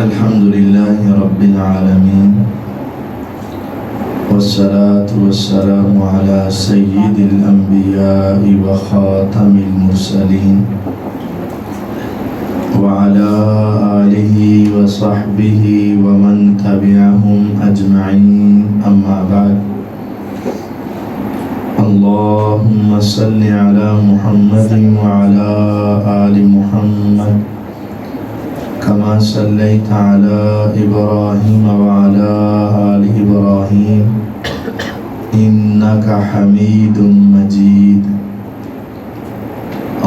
الحمد لله رب العالمين والصلاة والسلام على سيد الأنبياء وخاتم المرسلين وعلى آله وصحبه ومن تبعهم أجمعين أما بعد اللهم صل على محمد وعلى آل محمد كما صليت على إبراهيم وعلى آل إبراهيم إنك حميد مجيد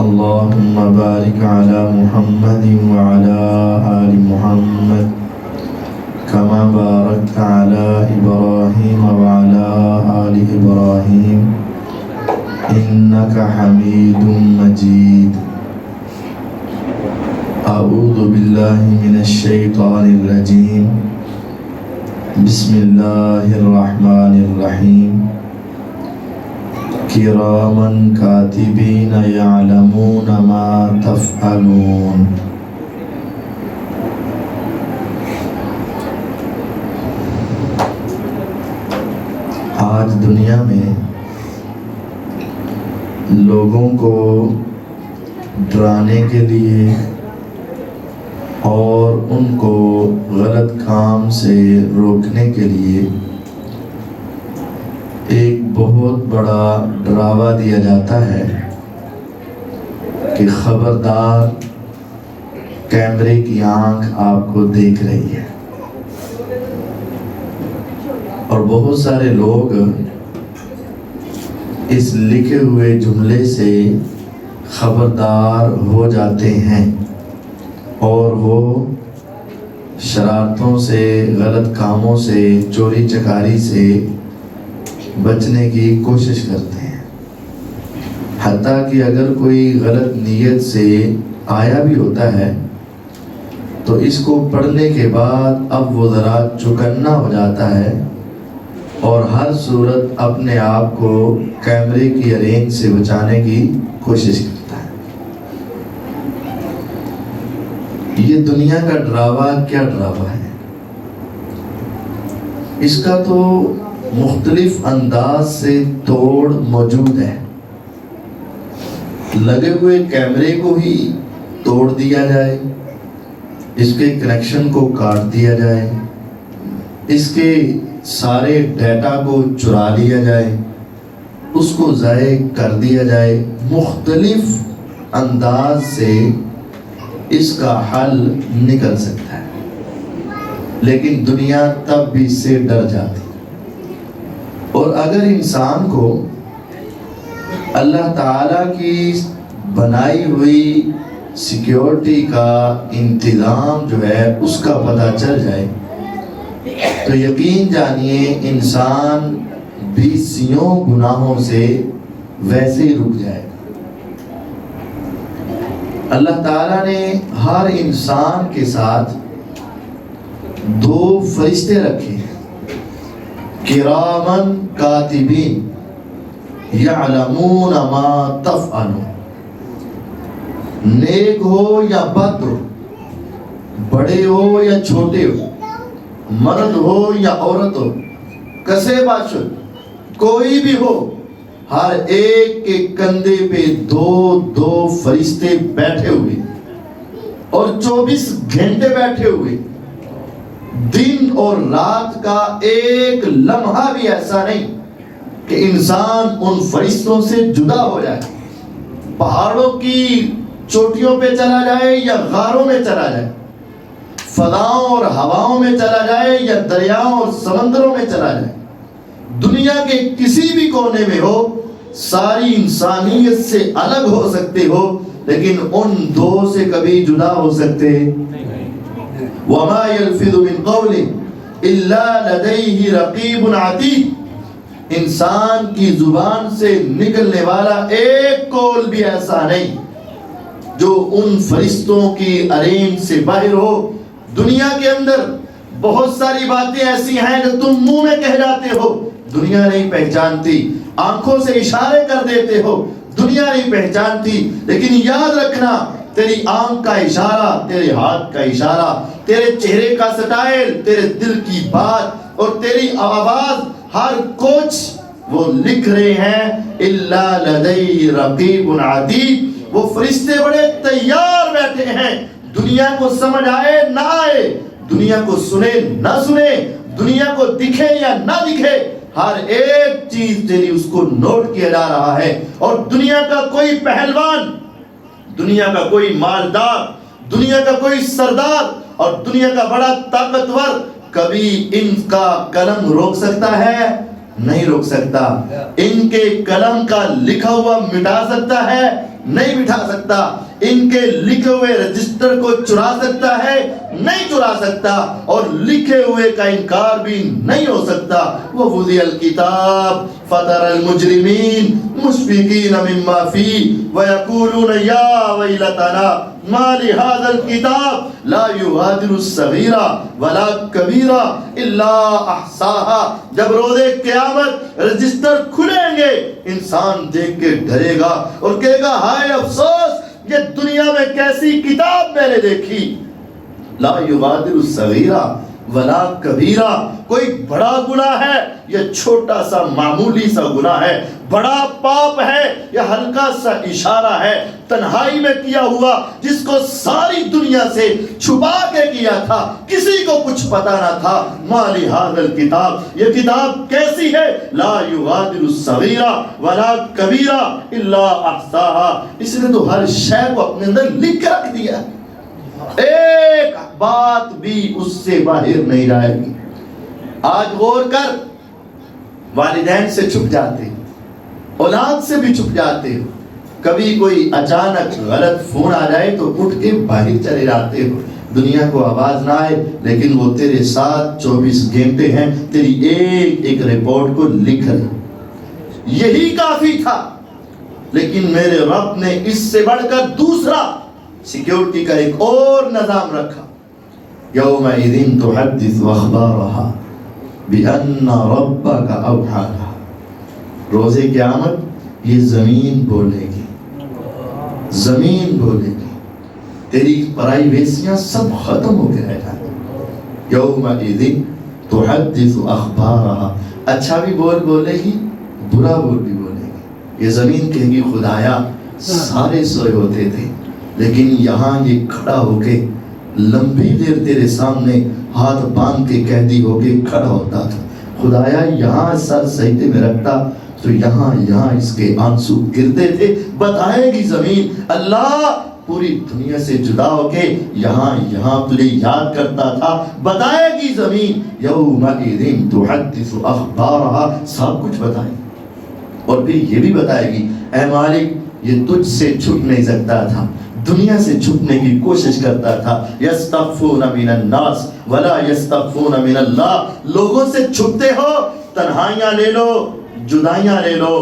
اللهم بارك على محمد وعلى آل محمد كما باركت على إبراهيم وعلى آل إبراهيم إنك حميد مجيد أعوذ بالله من الشيطان الرجيم بسم الله الرحمن الرحيم كراما كاتبين يعلمون ما تفعلون آج دنیا میں لوگوں کو ڈرانے کے لیے اور ان کو غلط کام سے روکنے کے لیے ایک بہت بڑا ڈراوا دیا جاتا ہے کہ خبردار کیمرے کی آنکھ آپ کو دیکھ رہی ہے، اور بہت سارے لوگ اس لکھے ہوئے جملے سے خبردار ہو جاتے ہیں اور وہ شرارتوں سے، غلط کاموں سے، چوری چکاری سے بچنے کی کوشش کرتے ہیں۔ حتیٰ کہ اگر کوئی غلط نیت سے آیا بھی ہوتا ہے تو اس کو پڑھنے کے بعد اب وہ ذرا چوکنا ہو جاتا ہے اور ہر صورت اپنے آپ کو کیمرے کی رینج سے بچانے کی کوشش کرتا ہے۔ یہ دنیا کا ڈراوا کیا ڈراوا ہے؟ اس کا تو مختلف انداز سے توڑ موجود ہے۔ لگے ہوئے کیمرے کو ہی توڑ دیا جائے، اس کے کنیکشن کو کاٹ دیا جائے، اس کے سارے ڈیٹا کو چرا لیا جائے، اس کو ضائع کر دیا جائے، مختلف انداز سے اس کا حل نکل سکتا ہے، لیکن دنیا تب بھی اس سے ڈر جاتی۔ اور اگر انسان کو اللہ تعالیٰ کی بنائی ہوئی سیکیورٹی کا انتظام جو ہے اس کا پتہ چل جائے تو یقین جانیے انسان بیسیوں گناہوں سے ویسے ہی رک جائے گا۔ اللہ تعالیٰ نے ہر انسان کے ساتھ دو فرشتے رکھے ہیں، کرامن کاتبین یعلمون ما تفعلون۔ نیک ہو یا بد ہو، بڑے ہو یا چھوٹے ہو، مرد ہو یا عورت ہو، کسے باشد کوئی بھی ہو، ہر ایک کے کندھے پہ دو دو فرشتے بیٹھے ہوئے اور 24 گھنٹے بیٹھے ہوئے۔ دن اور رات کا ایک لمحہ بھی ایسا نہیں کہ انسان ان فرشتوں سے جدا ہو جائے، پہاڑوں کی چوٹیوں پہ چلا جائے یا غاروں میں چلا جائے، فضاؤں اور ہواؤں میں چلا جائے یا دریاؤں اور سمندروں میں چلا جائے، دنیا کے کسی بھی کونے میں ہو، ساری انسانیت سے الگ ہو سکتے ہو لیکن ان دو سے کبھی جدا ہو سکتے وَمَا يَلْفِظُ مِنْ قَوْلٍ إِلَّا لَدَيْهِ رَقِيبٌ عَتِيدٌ۔ انسان کی زبان سے نکلنے والا ایک قول بھی ایسا نہیں جو ان فرشتوں کی ارینج سے باہر ہو۔ دنیا کے اندر بہت ساری باتیں ایسی ہیں جو تم منہ میں کہہ جاتے ہو، دنیا نہیں پہچانتی، آنکھوں سے اشارے کر دیتے ہو، دنیا نہیں پہچانتی، لیکن یاد رکھنا تیری آنکھ کا اشارہ، تیرے ہاتھ کا اشارہ، تیرے چہرے کا سٹائل، تیرے دل کی بات اور تیری آواز، ہر کچھ وہ لکھ رہے ہیں. الا لدی رقیب عتید، وہ فرشتے بڑے تیار بیٹھے ہیں. دنیا کو سمجھ آئے نہ آئے، دنیا کو سنے نہ سنے، دنیا کو دکھے یا نہ دکھے، ہر ایک چیز تیری اس کو نوٹ کیا جا رہا ہے. اور دنیا کا کوئی پہلوان، دنیا کا کوئی مالدار، دنیا کا کوئی سردار اور دنیا کا بڑا طاقتور کبھی ان کا قلم روک سکتا ہے؟ نہیں روک سکتا. ان کے قلم کا لکھا ہوا مٹا سکتا ہے؟ نہیں مٹا سکتا. ان کے لکھے ہوئے رجسٹر کو چرا سکتا ہے؟ نہیں چرا سکتا. اور لکھے ہوئے کا انکار بھی نہیں ہو سکتا. وَوُضِعَ الْكِتَابُ فَتَرَى الْمُجْرِمِينَ مُشْفِقِينَ مِمَّا فِيهِ وَيَقُولُونَ يَا وَيْلَتَنَا مَا لِهَذَا الْكِتَابِ لَا يُغَادِرُ صَغِيرًا وَلَا كَبِيرًا إِلَّا أَحْصَاهَا. جب روز قیامت رجسٹر کھلیں گے، انسان دیکھ کے ڈرے گا اور کہے گا ہائے افسوس، یہ دنیا میں کیسی کتاب میں نے دیکھی. لا یغادر صغیرہ ولا کبیرہ، کوئی بڑا گناہ ہے یا چھوٹا سا معمولی سا گناہ ہے، بڑا پاپ ہے یا ہلکا سا اشارہ ہے، تنہائی میں کیا ہوا جس کو ساری دنیا سے چھپا کے کیا تھا، کسی کو کچھ پتا نہ تھا. مالی ھذا الکتاب، یہ کتاب کیسی ہے؟ لا یغادر صغیرہ ولا کبیرہ الا احصاها. اس نے تو ہر شے کو اپنے اندر لکھ کے رکھ دیا، ایک بات بھی اس سے باہر نہیں جائے گی. آج غور کر، والدین سے چھپ جاتے، اولاد سے بھی چھپ جاتے ہو. کبھی کوئی اچانک غلط فون آ جائے تو اٹھ کے باہر چلے جاتے ہو، دنیا کو آواز نہ آئے، لیکن وہ تیرے ساتھ 24 گھنٹے ہیں، تیری ایک ایک رپورٹ کو لکھ رہے. یہی کافی تھا، لیکن میرے رب نے اس سے بڑھ کر دوسرا سیکیورٹی کا ایک اور نظام رکھا. یومئذ تحدث اخبارها بأن ربك اوحى لها. روز قیامت یہ زمین بولے گی، زمین بولے گی، تیری پرائیویسیاں سب ختم ہو کے رہ جائیں. یومئذ تحدث اخبارها، اچھا بھی بولے گی، برا بھی بولے گی. یہ زمین کہے گی خدایا سارے سوئے ہوتے تھے، لیکن یہاں یہ کھڑا ہو کے لمبی دیر تیرے سامنے ہاتھ باندھ کے قیدی ہو کے کھڑا ہوتا تھا. خدایا یہاں سر سجدے میں رکھتا تو یہاں اس کے آنسو گرتے تھے. بتائے گی زمین اللہ پوری دنیا سے جدا ہو کے یہاں تجھے یاد کرتا تھا. بتائے گی زمین یومئذ تحدث اخبارها، سب کچھ بتائے گی. اور پھر یہ بھی بتائے گی اے مالک یہ تجھ سے چھپ نہیں سکتا تھا، دنیا سے چھپنے کی کوشش کرتا تھا. یستخفون من الناس ولا یستخفون من اللہ، لوگوں سے چھپتے ہو. تنہائیاں لے لو، جدائیاں لے لو،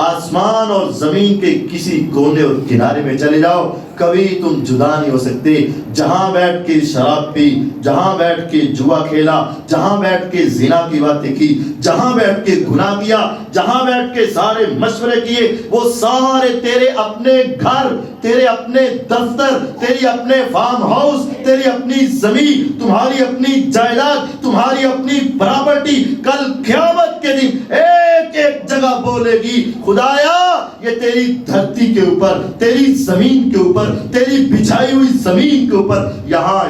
آسمان اور زمین کے کسی کونے اور کنارے میں چلے جاؤ، کبھی تم جدا نہیں ہو سکتے. جہاں بیٹھ کے شراب پی، جہاں بیٹھ کے جوا کھیلا، جہاں بیٹھ کے زنا کی باتیں کی، جہاں بیٹھ کے گناہ کیا، جہاں بیٹھ کے سارے مشورے کیے، وہ سارے تیرے اپنے گھر، تیرے اپنے دفتر، تیری اپنے فارم ہاؤس، تیری اپنی زمین، تمہاری اپنی جائیداد، تمہاری اپنی پراپرٹی کل قیامت کے دن ایک ایک جگہ بولے گی خدایا یہ تیری دھرتی کے اوپر، تیری زمین کے اوپر، تیری بچھائی ہوئی زمین کے اوپر یہاں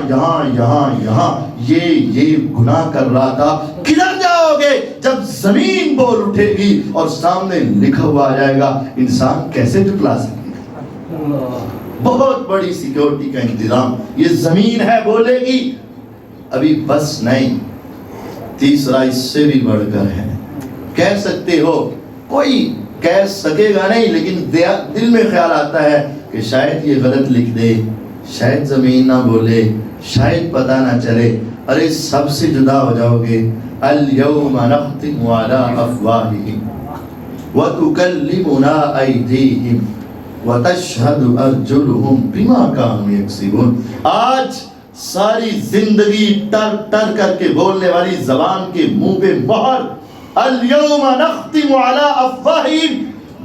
یہ گناہ کر رہا تھا. کدھر جاؤ گے جب زمین بول اٹھے گی اور سامنے لکھا ہوا آ جائے گا؟ انسان کیسے جھٹلا سکے گا؟ بہت بڑی سیکیورٹی کا انتظام یہ زمین ہے، بولے گی. ابھی بس نہیں، تیسرا اس سے بھی بڑھ کر ہے. کہہ سکتے ہو، کوئی کہہ سکے گا نہیں، لیکن دل میں خیال آتا ہے کہ شاید یہ غلط لکھ دے، شاید زمین نہ بولے، شاید پتہ نہ چلے. ارے سب سے جدا ہو جاؤ گے. اليوم نختم على افواههم وتكلمنا ايديهم وتشهد ارجلهم بما كانوا يكسبون. آج ساری زندگی ٹر ٹر کر کے بولنے والی زبان کے منہ پہ مہر. اليوم نختم على افواههم،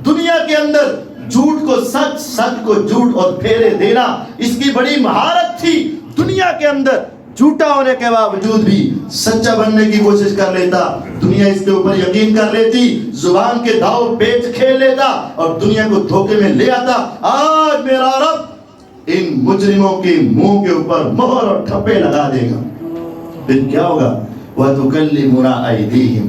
دنیا کے اندر جھوٹ کو سچ, سچ کو جھوٹ اور پھیرے دینا اس کی بڑی مہارت تھی. دنیا کے اندر جھوٹا ہونے کے باوجود بھی سچا بننے کی کوشش کر لیتا, دنیا اس کے اوپر یقین کر لیتی, زبان کے داؤ پیچ کھیل لیتا اور دنیا کو دھوکے میں لے آتا. آج میرا رب ان مجرموں کے منہ کے اوپر مہر اور ٹھپے لگا دے گا. پھر کیا ہوگا؟ وَتُكَلِّمُنَا أَيْدِيهِمْ,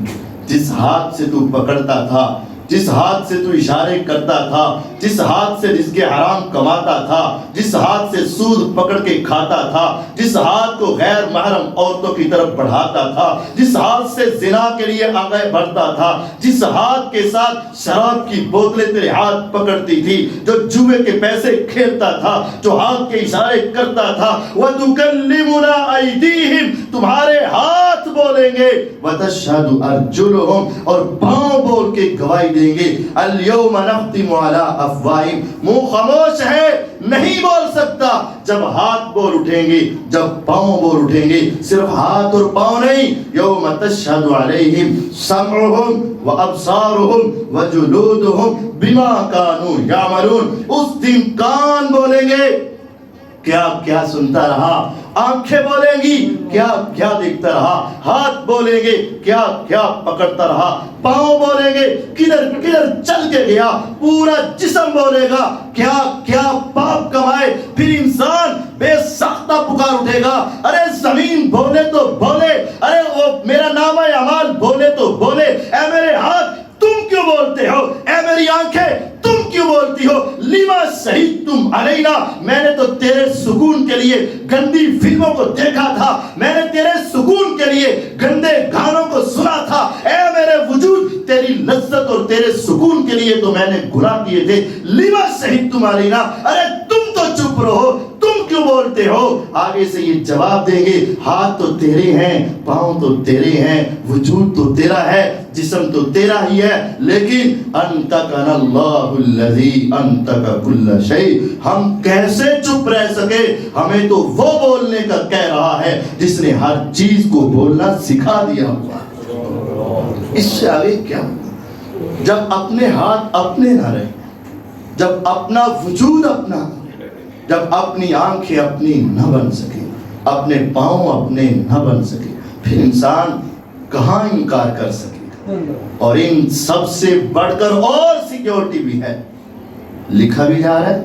جس ہاتھ سے تو پکڑتا تھا, جس ہاتھ سے تو اشارے کرتا تھا, جس ہاتھ سے رزق حرام کماتا تھا, جس ہاتھ سے سود پکڑ کے کھاتا تھا, جس ہاتھ کو غیر محرم عورتوں کی طرف بڑھاتا تھا, جس ہاتھ سے زنا کے لیے آگے بڑھتا تھا, جس ہاتھ کے ساتھ شراب کی بوتلیں تیرے ہاتھ پکڑتی تھی, جو جوئے کے پیسے کھیلتا تھا, جو ہاتھ کے اشارے کرتا تھا. وَتُكَلِّمُنَا أَيْدِيهِمْ, تمہارے ہاتھ بولیں گے, وَتَشْهَدُ أَرْجُلُهُمْ, اور پاؤں بول کے گواہی دیں گے. اليوم نختم على افواہہم, منہ خاموش ہے, نہیں بول سکتا. جب ہاتھ بول اٹھیں گے, جب پاؤں بول اٹھیں گے, صرف ہاتھ اور پاؤں نہیں, یوم تشہد علیہم سمعہم وابصارہم وجلودہم بما کانوا یعملون. اس دن کان بولیں گے, کیا کیا سنتا رہا, آنکھیں بولیں گی, کیا کیا دیکھتا رہا, ہاتھ بولیں گے, کیا کیا پکڑتا رہا, پاؤں بولیں گے, کدھر کدھر چل کے گیا, پورا جسم بولے گا, کیا کیا پاپ کمائے. پھر انسان بے ساختہ پکار اٹھے گا, ارے زمین بولے تو بولے, ارے وہ میرا نامہ اعمال بولے تو بولے, اے میرے ہاتھ تم کیوں بولتے ہو, اے میری آنکھیں تم کیوں بولتی ہو, لما شہدتم علینا, میں نے تو تیرے سکون کے لیے گندی فلموں کو دیکھا تھا, میں نے تیرے سکون کے لیے گندے گانوں کو سنا تھا, اے میرے وجود تیری لذت اور تیرے سکون کے لیے تو میں نے گناہ کیے تھے. لما شہدتم علینا, ارے تم تو چپ رہو, تم کیوں بولتے ہو. آگے سے یہ جواب دیں گے, ہاتھ تو تیرے ہیں, پاؤں تو تیرے ہیں, وجود تو تیرا ہے, جسم تو تیرا ہی ہے, لیکن انتقنا اللہ الذی انتق کل شیء, ہم کیسے چپ رہ سکے, ہمیں تو وہ بولنے کا کہہ رہا ہے جس نے ہر چیز کو بولنا سکھا دیا ہوا. اس سے آگے کیا؟ جب اپنے ہاتھ اپنے نہ رہے, جب اپنا وجود اپنا, جب اپنی آنکھیں اپنی نہ بن سکے, اپنے پاؤں اپنے نہ بن سکے, پھر انسان کہاں انکار کر سکے. اور ان سب سے بڑھ کر اور سیکیورٹی بھی ہے, لکھا بھی جا رہا ہے,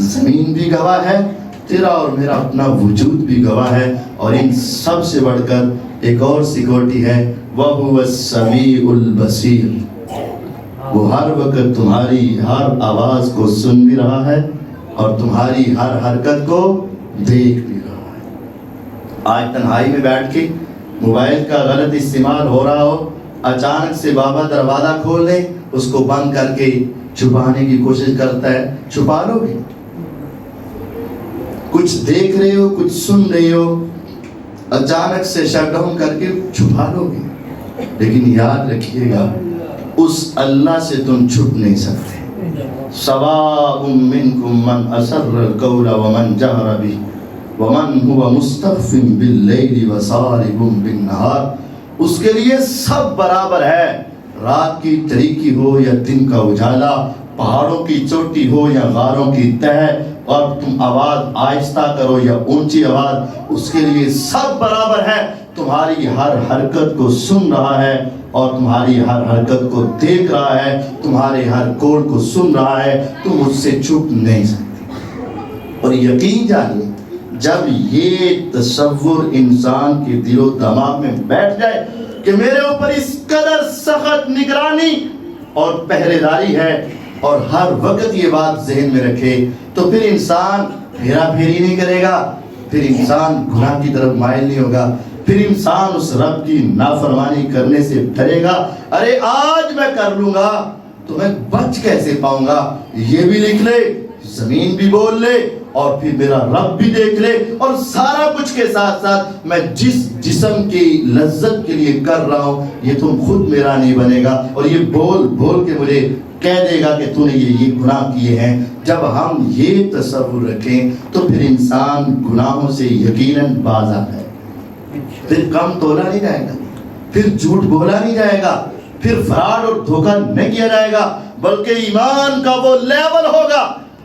زمین بھی گواہ ہے, تیرا اور میرا اپنا وجود بھی گواہ ہے, اور ان سب سے بڑھ کر ایک اور سیکیورٹی ہے, وَهُوَ السَّمِيعُ الْبَصِيرُ, وہ ہر وقت تمہاری ہر آواز کو سن بھی رہا ہے اور تمہاری ہر حرکت کو دیکھ بھی رہا ہے. آج تنہائی میں بیٹھ کے موبائل کا غلط استعمال ہو رہا ہو, اچانک سے بابا دروازہ کھول لے, اس کو بند کر کے چھپانے کی کوشش کرتا ہے, چھپا لو گے. کچھ دیکھ رہے ہو, کچھ سن رہے ہو, اچانک سے شٹ ڈاؤن کر کے چھپا لو گے, لیکن یاد رکھیے گا اس اللہ سے تم چھپ نہیں سکتے. سواء منکم من اسر القول ومن جہر به ومن هو مستخف باللیل وسارب بالنہار, اس کے لیے سب برابر ہے, رات کی تاریکی ہو یا دن کا اجالا, پہاڑوں کی چوٹی ہو یا غاروں کی تہہ, اور تم آواز آہستہ کرو یا اونچی آواز, اس کے لیے سب برابر ہے. تمہاری ہر حرکت کو سن رہا ہے اور تمہاری ہر حرکت کو دیکھ رہا ہے, تمہارے ہر قول کو سن رہا ہے, تم اس سے چھپ نہیں سکتے. اور یقین جانیے, جب یہ تصور انسان کے دل و دماغ میں بیٹھ جائے کہ میرے اوپر اس قدر سخت نگرانی اور پہرے داری ہے, اور ہر وقت یہ بات ذہن میں رکھے, تو پھر انسان پھیرا پھیری نہیں کرے گا, پھر انسان گناہ کی طرف مائل نہیں ہوگا, پھر انسان اس رب کی نافرمانی کرنے سے ڈرے گا. ارے آج میں کر لوں گا تو میں بچ کیسے پاؤں گا. یہ بھی لکھ لے, زمین بھی بول لے, اور پھر میرا رب بھی دیکھ لے, اور سارا کچھ کے ساتھ ساتھ میں جس جسم کی لذت کے لیے کر رہا ہوں یہ تم خود میرا نہیں بنے گا, اور یہ بول بول کے مجھے کہہ دے گا کہ تو نے یہ گناہ کیے ہیں. جب ہم یہ تصور رکھیں تو پھر انسان گناہوں سے یقیناً باز آتا ہے. پھر کم تولا نہیں جائے گا, پھر جھوٹ بولا نہیں جائے گا, پھر فراڈ اور دھوکہ نہیں کیا جائے گا, بلکہ ایمان کا وہ لیول ہوگا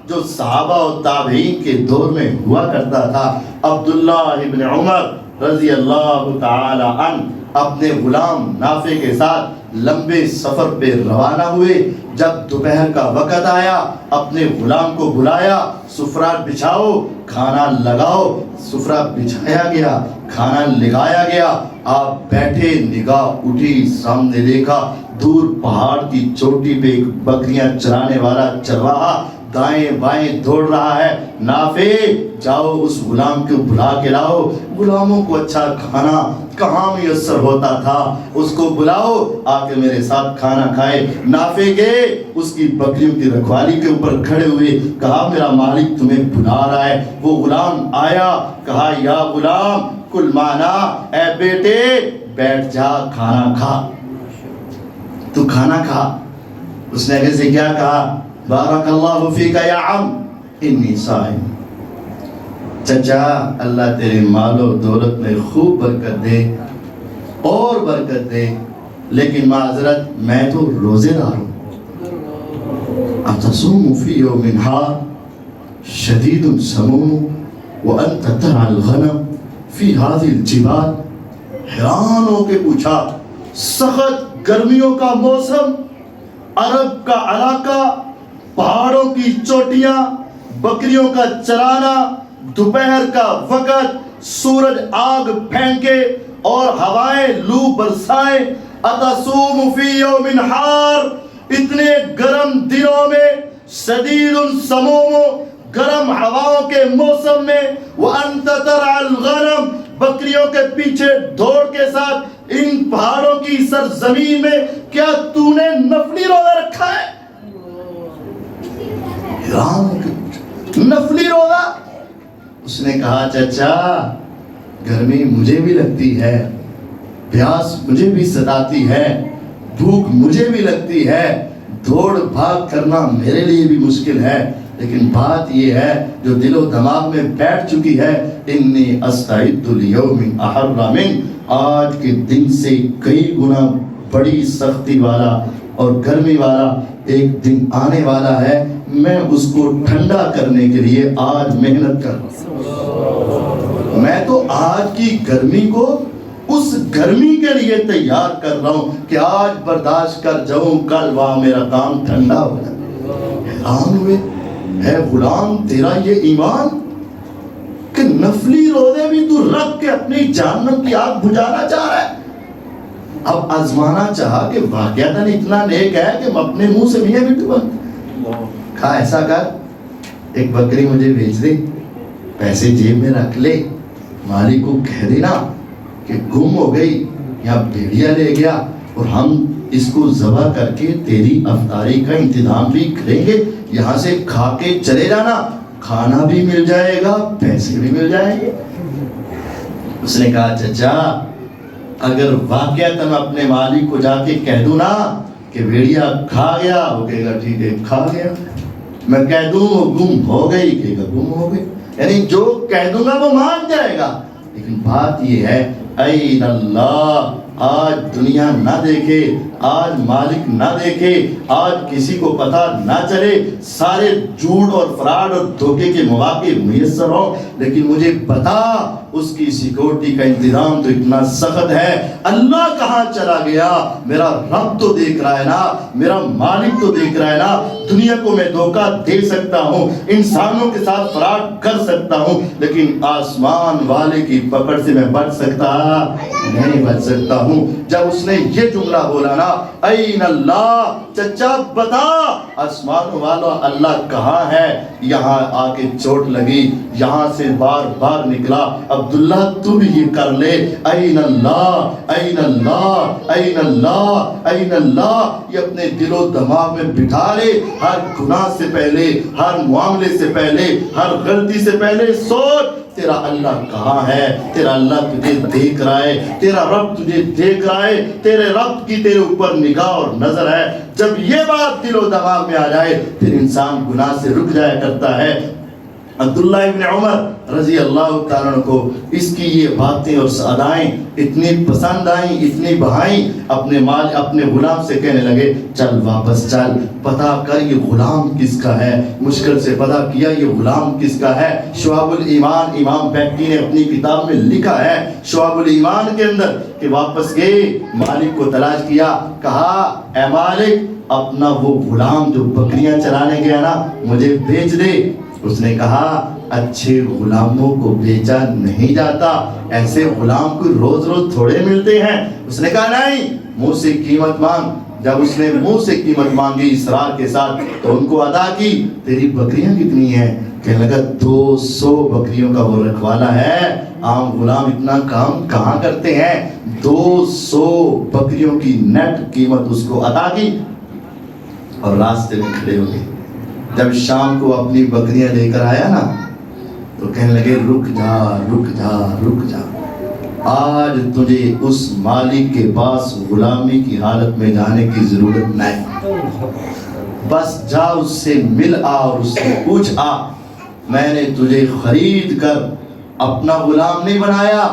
جو صحابہ و تابعین کے دور میں ہوا کرتا تھا۔ عبداللہ ابن عمر رضی اللہ تعالی عنہ اپنے غلام نافع کے ساتھ لمبے سفر پہ روانہ ہوئے۔ جب دوپہر کا وقت آیا اپنے غلام کو بلایا، سفرہ بچھاؤ کھانا لگاؤ۔ سفرہ بچھایا گیا، کھانا لگایا گیا، آپ بیٹھے، نگاہ اٹھی، سامنے دیکھا دور پہاڑ کی چوٹی پہ ایک بکریاں چرانے والا چرواہا دائیں بائیں دوڑ رہا ہے۔ نافع جاؤ اس غلام کو بلا کے لاؤ۔ غلاموں کو اچھا کھانا کہاں میسر ہوتا تھا، اس کو بلاؤ آ کے میرے ساتھ کھانا کھائے۔ نافع گئے، اس کی بکریوں کی رکھوالی کے اوپر کھڑے ہوئے، کہا میرا مالک تمہیں بلا رہا ہے۔ وہ غلام آیا، کہا یا غلام کل مانا، اے بیٹے بیٹھ جا کھانا کھا، تو کھانا کھا۔ اس نے آگے سے کیا کہا؟ بارک اللہ فیک یا عم انی صائم۔ چچا اللہ تیرے مال و دولت میں خوب برکت دے اور برکت دے، لیکن معذرت میں تو روزے دار ہوں۔ اتصوم فی یوم حار شدید سموم وانت ترعى الغنم فی هذه الجبال۔ حیران ہو کے پوچھا، سخت گرمیوں کا موسم، عرب کا علاقہ، پہاڑوں کی چوٹیاں، بکریوں کا چرانا، دوپہر کا وقت، سورج آگ پھینکے اور ہوائیں لو برسائیں، اتصوم فی یوم حار، اتنے گرم دنوں میں، شدید سموم، گرم ہواؤں کے موسم میں، وانت ترعى الغنم، بکریوں کے پیچھے دوڑ کے ساتھ ان پہاڑوں کی سرزمین میں، کیا تو نے نفلی روزہ رکھا ہے؟ نفلی روزہ؟ اس نے کہا چچا گرمی مجھے بھی لگتی ہے، پیاس مجھے بھی ستاتی ہے، بھوک مجھے بھی لگتی ہے، دوڑ بھاگ کرنا میرے لیے بھی مشکل ہے، لیکن بات یہ ہے جو دل و دماغ میں بیٹھ چکی ہے، انی استعد لیوم احر من، آج کے دن سے کئی گنا بڑی سختی والا اور گرمی والا ایک دن آنے والا ہے، میں اس کو ٹھنڈا کرنے کے لیے آج محنت کر رہا ہوں۔ میں تو آج کی گرمی کو اس گرمی کے لیے تیار کر رہا ہوں کہ آج برداشت کر جاؤں، کل وہاں میرا کام ٹھنڈا ہو جائے۔ حیران ہوئے، ہے غلام تیرا یہ ایمان کہ نفلی روزے بھی تو رکھ کے اپنی جہنم کی آگ بجھانا چاہ رہا ہے۔ اب آزمانا چاہا کہ واقعتاً اتنا نیک ہے کہ اپنے منہ سے میاں بھی ڈوبا، کہا ایسا کر ایک بکری مجھے بیچ دے، پیسے جیب میں رکھ لے، مالک کو کہہ دینا کہ گم ہو گئی یا بھیڑیا لے گیا، اور ہم اس کو ذبح کر کے تیری افطاری کا انتظام بھی کریں گے، یہاں سے کھا کے چلے جانا، کھانا بھی مل جائے گا، پیسے بھی مل جائیں گے۔ اس نے کہا چچا اگر واقعتاً اپنے مالک کو جا کے کہہ دوں نا کہ بھیڑیا کھا گیا، وہ کہے گا ٹھیک ہے کھا گیا، میں کہہ دوں وہ گم ہو گئی، کہے گا گم ہو گئی، یعنی جو کہہ دوں گا وہ مان جائے گا۔ لیکن بات یہ ہے این اللہ، آج دنیا نہ دیکھے، آج مالک نہ دیکھے، آج کسی کو پتہ نہ چلے، سارے جھوٹ اور فراڈ اور دھوکے کے مواقع میسر ہوں، لیکن مجھے بتا اس کی سیکورٹی کا انتظام تو اتنا سخت ہے، اللہ کہاں چلا گیا؟ میرا رب تو دیکھ رہا ہے نا، میرا مالک تو دیکھ رہا ہے نا۔ دنیا کو میں دھوکہ دے سکتا ہوں، انسانوں کے ساتھ فراڈ کر سکتا ہوں، لیکن آسمان والے کی پکڑ سے میں بچ سکتا نہیں بچ سکتا ہوں۔ جب اس نے یہ جملہ بولا نا این اللہ، چچا بتا آسمان والا اللہ کہاں ہے؟ یہاں آ کے چوٹ لگی، یہاں سے بار بار نکلا، عبداللہ تو بھی یہ کر لے، این اللہ این اللہ این اللہ این اللہ، یہ اپنے دل و دماغ میں بٹھا لے، ہر گناہ سے پہلے، ہر معاملے سے پہلے، ہر غلطی سے پہلے سوچ تیرا اللہ کہاں ہے، تیرا اللہ تجھے دیکھ رہا ہے، تیرا رب تجھے دیکھ رہا ہے، تیرے رب کی تیرے اوپر نگاہ اور نظر ہے۔ جب یہ بات دل و دماغ میں آ جائے پھر انسان گناہ سے رک جایا کرتا ہے۔ عبداللہ ابن عمر رضی اللہ تعالیٰ عنہ کو اس کی یہ باتیں اور ادائیں اتنی پسند آئیں، اتنی بہائیں، اپنے غلام سے کہنے لگے چل واپس چل، پتہ کر یہ غلام کس کا ہے۔ مشکل سے پتہ کیا یہ غلام کس کا ہے۔ شعب الایمان امام بیہقی نے اپنی کتاب میں لکھا ہے، شعب الایمان کے اندر، کہ واپس گئے، مالک کو تلاش کیا، کہا اے مالک اپنا وہ غلام جو بکریاں چرانے گیا نا مجھے بیچ دے۔ اس نے کہا اچھے غلاموں کو بیچا نہیں جاتا، ایسے غلام کو روز روز تھوڑے ملتے ہیں۔ اس نے کہا نہیں، منہ سے قیمت مانگ۔ جب اس نے منہ سے قیمت مانگی اصرار کے ساتھ تو ان کو ادا کی۔ تیری بکریاں کتنی ہیں؟ کہنے لگا 200 بکریوں کا وہ رکھوالا ہے، عام غلام اتنا کام کہاں کرتے ہیں۔ 200 بکریوں کی نیٹ قیمت اس کو ادا کی اور راستے میں کھڑے ہو گئے۔ جب شام کو اپنی بکریاں لے کر آیا نا تو کہنے لگے رک جا رک جا رک جا، آج تجھے اس مالک کے پاس غلامی کی حالت میں جانے کی ضرورت نہیں، بس جا اس سے مل آ اور اس سے پوچھ آ، میں نے تجھے خرید کر اپنا غلام نہیں بنایا،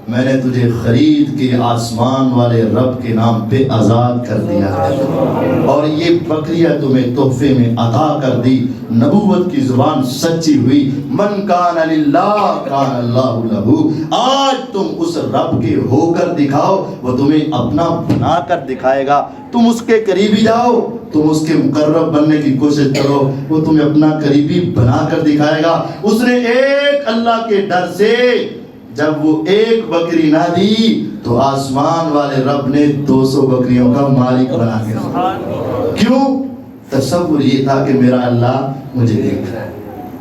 میں نے تجھے خرید کے آسمان والے رب کے نام پہ آزاد کر دیا ہے اور یہ بکریاں تمہیں تحفے میں عطا کر دی۔ نبوت کی زبان سچی ہوئی، من کان للہ کان اللہ لہ۔ آج تم اس رب کے ہو کر دکھاؤ، وہ تمہیں اپنا بنا کر دکھائے گا۔ تم اس کے قریبی جاؤ، تم اس کے مقرب بننے کی کوشش کرو، وہ تمہیں اپنا قریبی بنا کر دکھائے گا۔ اس نے ایک اللہ کے ڈر سے جب وہ ایک بکری نہ دی تو آسمان والے رب نے 200 بکریوں کا مالک بنا کے رکھا۔ کیوں؟ تصور یہ تھا کہ میرا اللہ مجھے دیکھ رہا ہے۔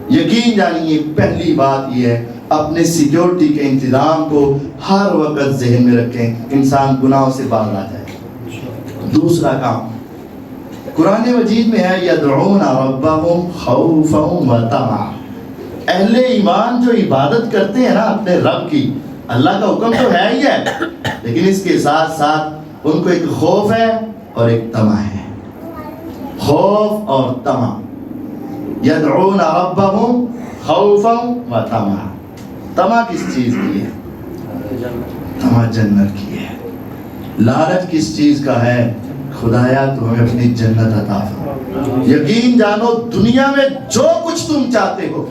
یقین جانیے پہلی بات یہ ہے اپنے سیکیورٹی کے انتظام کو ہر وقت ذہن میں رکھیں، انسان گناہوں سے باز آ جائے۔ دوسرا کام قرآن مجید میں ہے یدعون ربهم خوفا وطمعا۔ اہل ایمان جو عبادت کرتے ہیں نا اپنے رب کی، اللہ کا حکم تو ہے ہی ہے، لیکن اس کے ساتھ ساتھ ان کو ایک خوف ہے اور ایک طمع ہے۔ خوف اور طمع، یدعون ربهم خوفا وطمعا۔ طمع کس چیز کی ہے؟ طمع جنت کی ہے۔ لالچ کس چیز کا ہے؟ خدایا تو ہمیں اپنی جنت عطا فرما۔ یقین جانو دنیا میں جو کچھ تم چاہتے ہو،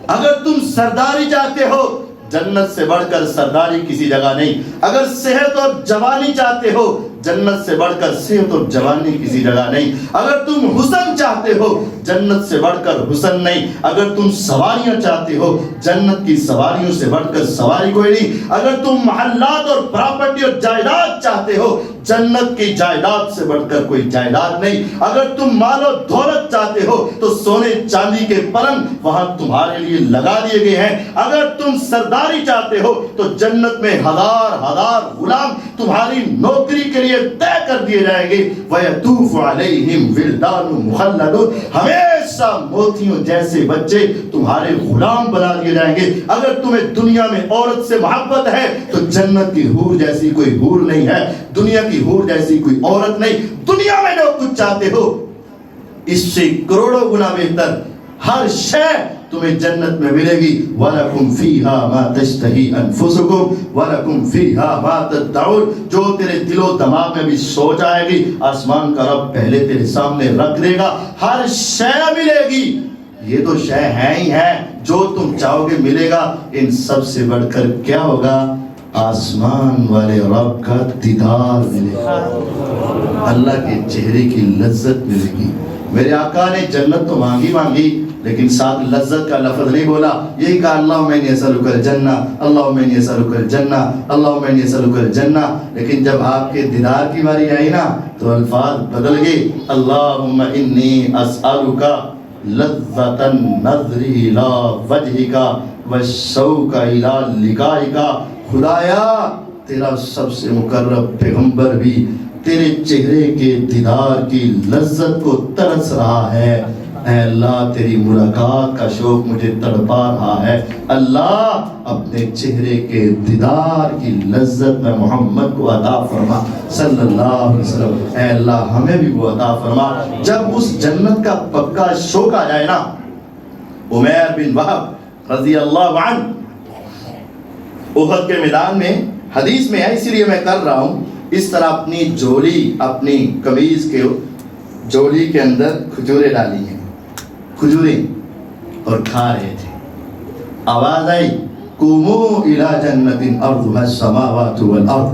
اگر تم سرداری چاہتے ہو، جنت سے بڑھ کر سرداری کسی جگہ نہیں۔ اگر صحت اور جوانی چاہتے ہو، جنت سے بڑھ کر صحت اور جوانی کسی جگہ نہیں۔ اگر تم حسن چاہتے ہو، جنت سے بڑھ کر حسن نہیں۔ اگر تم سواریاں چاہتے ہو، جنت کی سواریوں سے بڑھ کر سواری کوئی نہیں۔ اگر تم محلات اور پراپرٹی اور جائیداد چاہتے ہو، جنت کی جائیداد سے بڑھ کر کوئی جائیداد نہیں۔ اگر تم مال و دولت چاہتے ہو تو سونے چاندی کے پلنگ وہاں تمہارے لیے لگا دیے گئے ہیں۔ اگر تم سرداری چاہتے ہو تو جنت میں ہزار ہزار غلام تمہاری نوکری کے لیے طے کر دیے جائیں گے۔ وَيَطُوفُ عَلَيْهِمْ وِلْدَانٌ مُخَلَّدُونَ۔ ہمیشہ موتیوں جیسے بچے تمہارے غلام بنا دیے جائیں گے۔ اگر تمہیں دنیا میں عورت سے محبت ہے تو جنت کی حور جیسی کوئی حور نہیں ہے، دنیا کی حور جیسی کوئی عورت نہیں۔ دنیا میں جو کچھ چاہتے ہو اس سے کروڑوں گنا بہتر ہر شے تمہیں جنت میں ملے گی۔ وَلَكُمْ فِيهَا مَا تَشْتَهِي أَنفُسُكُمْ وَلَكُمْ فِيهَا مَا تَدَّعُونَ۔ جو تیرے دل و دماغ میں بھی سوچ آئے گی آسمان کا رب پہلے تیرے سامنے رکھ دے گا، ہر شے ملے گی۔ یہ تو شے ہے ہی ہے، جو تم چاہو گے ملے گا۔ ان سب سے بڑھ کر کیا ہوگا؟ آسمان والے رب کا دیدار ملے گا، اللہ کے چہرے کی لذت ملے گی۔ میرے آقا نے جنت تو مانگی مانگی لیکن ساتھ لذت کا لفظ نہیں بولا، یہی کہا اللہم انی اسألک الجنہ، اللہم انی اسألک الجنہ، اللہم انی اسألک الجنہ۔ لیکن جب آپ کے دیدار کی باری آئی نا تو الفاظ بدل گئے، اللہم انی اسألک لذت النظر الی وجہک والشوق الی لقائک۔ خدایا تیرا سب سے مقرب پیغمبر بھی تیرے چہرے کے دیدار کی لذت کو ترس رہا ہے۔ اے اللہ تیری ملاقات کا شوق مجھے تڑپا رہا ہے۔ اللہ اپنے چہرے کے دیدار کی لذت میں محمد کو عطا فرما صلی اللہ علیہ وسلم۔ اے اللہ ہمیں بھی وہ عطا فرما۔ جب اس جنت کا پکا شوق آ جائے نا، عمیر بن وہب رضی اللہ عنہ احد کے میدان میں، حدیث میں ہے اسی لیے میں کر رہا ہوں، اس طرح اپنی جولی، اپنی قمیض کے جولی کے اندر کھجوریں ڈالی ہیں، کھجوریں، اور کھا رہے تھے۔ آواز آئی قوموا الی جنت ارضها السماوات والارض،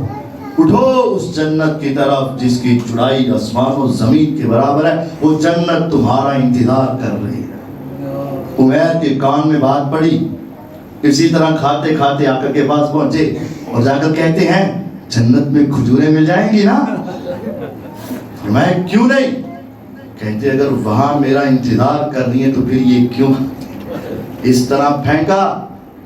اٹھو اس جنت کی طرف جس کی چوڑائی آسمان و زمین کے برابر ہے، وہ جنت تمہارا انتظار کر رہی ہے۔ عمیر کے کان میں بات پڑی، اسی طرح کھاتے کھاتے آقا کے پاس پہنچے اور جا کر کہتے ہیں جنت میں کھجوریں مل جائیں گی نا؟ فرمایا کیوں نہیں؟ کہتے اگر وہاں میرا انتظار کر رہی ہیں تو پھر یہ کیوں؟ اس طرح پھینکا،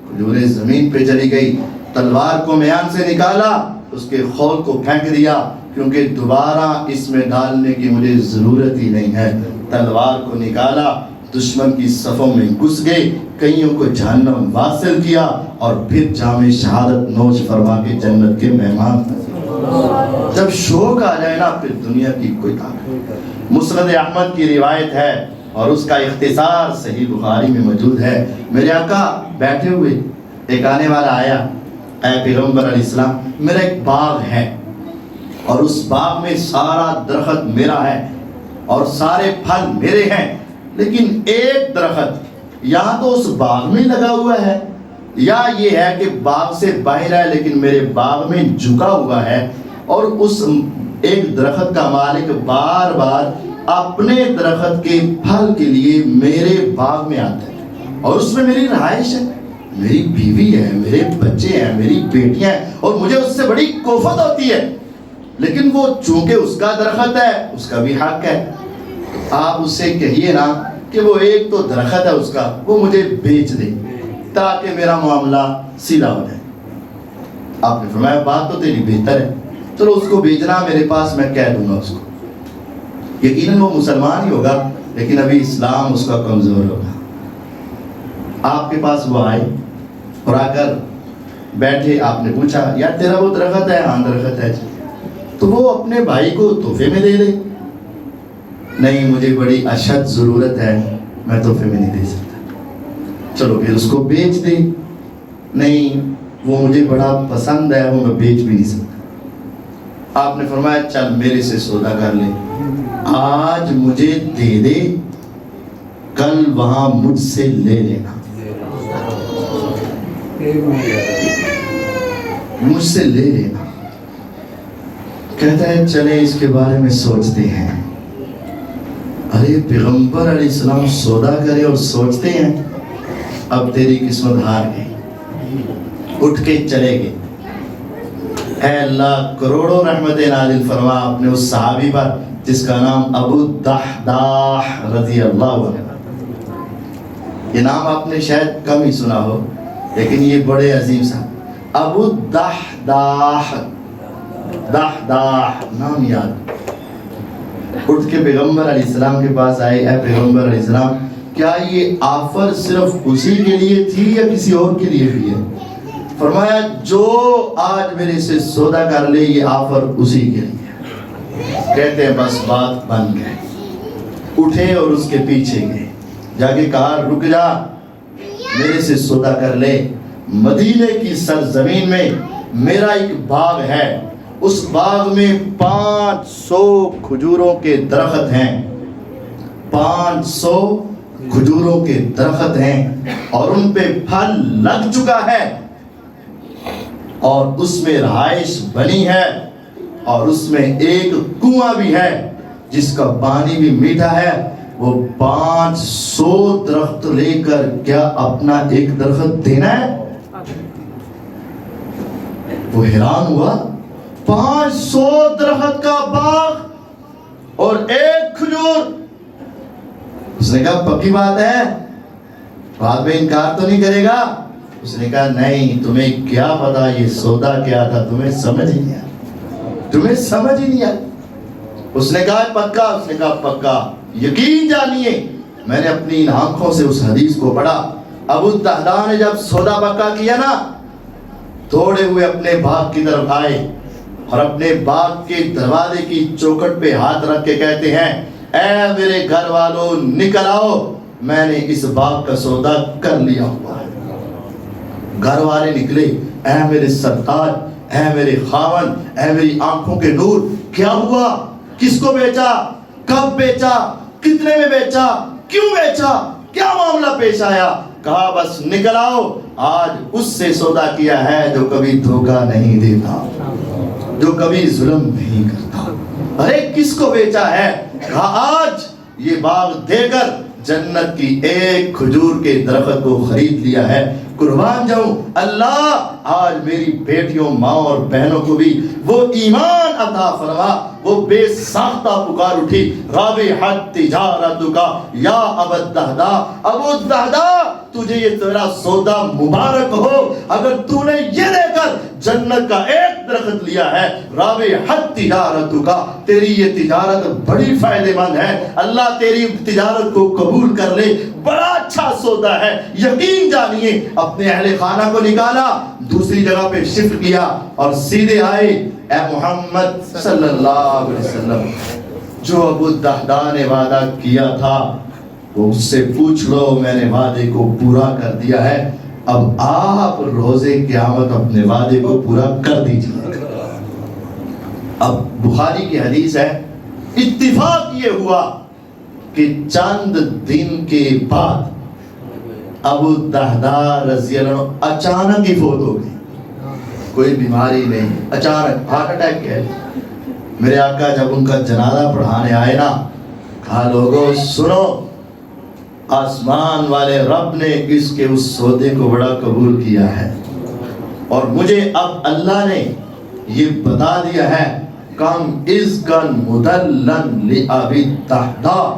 کھجوریں زمین پہ چلی گئی، تلوار کو میان سے نکالا، اس کے خول کو پھینک دیا، کیونکہ دوبارہ اس میں ڈالنے کی مجھے ضرورت ہی نہیں ہے۔ تلوار کو نکالا، دشمن کی صفوں میں گھس گئے، کئیوں کو جہنم واصل کیا، اور پھر جام شہادت نوش فرما کے جنت کے مہمان۔ جب شوق آ جائے نا پھر دنیا کی کوئی طاقت۔ مسند احمد کی روایت ہے اور اس کا اختصار صحیح بخاری میں موجود ہے۔ میرے آقا بیٹھے ہوئے، ایک آنے والا آیا، اے پیغمبر علیہ السلام میرا ایک باغ ہے اور اس باغ میں سارا درخت میرا ہے اور سارے پھل میرے ہیں، لیکن ایک درخت یا تو اس باغ میں لگا ہوا ہے یا یہ ہے کہ باغ سے باہر ہے لیکن میرے باغ میں جھکا ہوا ہے، اور اس ایک درخت کا مالک بار بار اپنے درخت کے پھل کے لیے میرے باغ میں آتا ہے اور اس میں میری رہائش ہے، میری بیوی ہے، میرے بچے ہیں، میری بیٹیاں ہیں، اور مجھے اس سے بڑی کوفت ہوتی ہے، لیکن وہ چونکہ اس کا درخت ہے اس کا بھی حق ہے۔ آپ اس سے کہیے نا کہ وہ ایک تو درخت ہے اس کا، وہ مجھے بیچ دے تاکہ میرا معاملہ سیدھا ہو جائے۔ آپ نے فرمایا بات تو تیری بہتر ہے، چلو اس کو بیچنا میرے پاس، میں کہہ دوں گا اس کو۔ یقیناً وہ مسلمان ہی ہوگا لیکن ابھی اسلام اس کا کمزور ہوگا۔ آپ کے پاس وہ آئے اور آ کر بیٹھے، آپ نے پوچھا یار تیرا وہ درخت ہے؟ ہاں درخت ہے۔ تو وہ اپنے بھائی کو تحفے میں دے دے؟ نہیں مجھے بڑی اشد ضرورت ہے، میں تحفے میں نہیں دے سکتا۔ چلو پھر اس کو بیچ دے؟ نہیں وہ مجھے بڑا پسند ہے، وہ میں بیچ بھی نہیں سکتا۔ آپ نے فرمایا چل میرے سے سودا کر لے، آج مجھے دے دے، کل وہاں مجھ سے لے لینا، مجھ سے لے لینا۔ کہتا ہے چلے اس کے بارے میں سوچتے ہیں۔ ارے پیغمبر علیہ السلام سودا کرے اور سوچتے ہیں؟ اب تیری قسمت ہار گئی۔ اٹھ کے چلے گئے۔ اے اللہ کروڑوں رحمت نازل فرما اپنے اس صحابی پر جس کا نام ابو الدحداح رضی اللہ عنہ۔ یہ نام آپ نے شاید کم ہی سنا ہو لیکن یہ بڑے عظیم سا ابو الدحداح، دحداح نام یاد۔ اٹھ کے پیغمبر علیہ السلام کے پاس آئے، اے پیغمبر علیہ السلام کیا یہ آفر صرف اسی کے لیے تھی یا کسی اور کے لیے بھی ہے؟ فرمایا جو آج میرے سے سودا کر لے یہ آفر اسی کے لیے۔ کہتے ہیں بس بات بن گئی۔ اٹھے اور اس کے پیچھے گئے، جا کے کہا رک جا، میرے سے سودا کر لے، مدینے کی سرزمین میں میرا ایک باغ ہے، اس باغ میں 500 کھجوروں کے درخت ہیں، 500 کھجوروں کے درخت ہیں اور ان پہ پھل لگ چکا ہے اور اس میں رہائش بنی ہے اور اس میں ایک کنواں بھی ہے جس کا پانی بھی میٹھا ہے۔ وہ 500 درخت لے کر کیا اپنا ایک درخت دینا ہے؟ وہ حیران ہوا، 500 درخت کا باغ اور ایک کھجور۔ اس نے کہا پکی بات ہے، بات میں انکار تو نہیں کرے گا؟ اس نے کہا نہیں، تمہیں کیا پتا یہ سودا کیا تھا، تمہیں سمجھ ہی نہیں آیا، تمہیں سمجھ ہی نہیں آیا۔ اس نے کہا پکا؟ اس نے کہا پکا، یقین جانیے میں نے اپنی ان آنکھوں سے اس حدیث کو پڑھا۔ ابو الدحداح نے جب سودا پکا کیا نا، دوڑے ہوئے اپنے باغ کی طرف آئے اور اپنے باغ کے دروازے کی چوکھٹ پہ ہاتھ رکھ کے کہتے ہیں اے میرے گھر والوں نکل آؤ، میں نے اس باغ کا سودا کر لیا ہوا ہے۔ گھر والے نکلے، اے میرے سرتاج، اے میرے خاون، اے میری آنکھوں کے نور، کیا ہوا؟ کس کو بیچا؟ کب بیچا؟ کتنے میں بیچا؟ کیوں بیچا؟ کیا معاملہ پیش آیا؟ کہا بس نکل آؤ، آج اس سے سودا کیا ہے جو کبھی دھوکہ نہیں دیتا، جو کبھی ظلم نہیں کرتا۔ ارے کس کو بیچا ہے؟ کہا آج یہ باغ دے کر جنت کی ایک کھجور کے درخت کو خرید لیا ہے۔ قربان جاؤں اللہ، آج میری بیٹیوں، ماں اور بہنوں کو بھی وہ ایمان عطا فرما۔ وہ بے ساختہ پکار اٹھی، رابحت تجارتک یا ابا الدہداء، ابو الدہداء تجھے یہ تیرا سودا مبارک ہو، اگر تو نے یہ لے کر جنت کا ایک درخت لیا ہے، رابحت تجارتک، تیری یہ تجارت بڑی فائدہ مند ہے، اللہ تیری تجارت کو قبول کر لے، بڑا اچھا سودا ہے، یقین جانیے۔ اپنے اہل خانہ کو نکالا، دوسری جگہ پہ شفٹ کیا اور سیدھے آئے، اے محمد صلی اللہ علیہ وسلم، جو ابو الدہداء نے وعدہ کیا تھا وہ اس سے پوچھ لو، میں نے وعدے کو پورا کر دیا ہے، اب آپ روزے قیامت اپنے وعدے کو پورا کر دیجیے۔ اب بخاری کی حدیث ہے، اتفاق یہ ہوا کہ چند دن کے بعد ابو الدہداء رضی اللہ عنہ اچانک ہی فوت ہو گئے، کوئی بیماری نہیں، اچانک ہارٹ اٹیک ہے۔ میرے آقا جب ان کا جنازہ پڑھانے آئے نا، کہا لوگوں سنو، آسمان والے رب نے اس کے اس سودے کو بڑا قبول کیا ہے، اور مجھے اب اللہ نے یہ بتا دیا ہے، کم از کن مدلن لأبی الدہداء،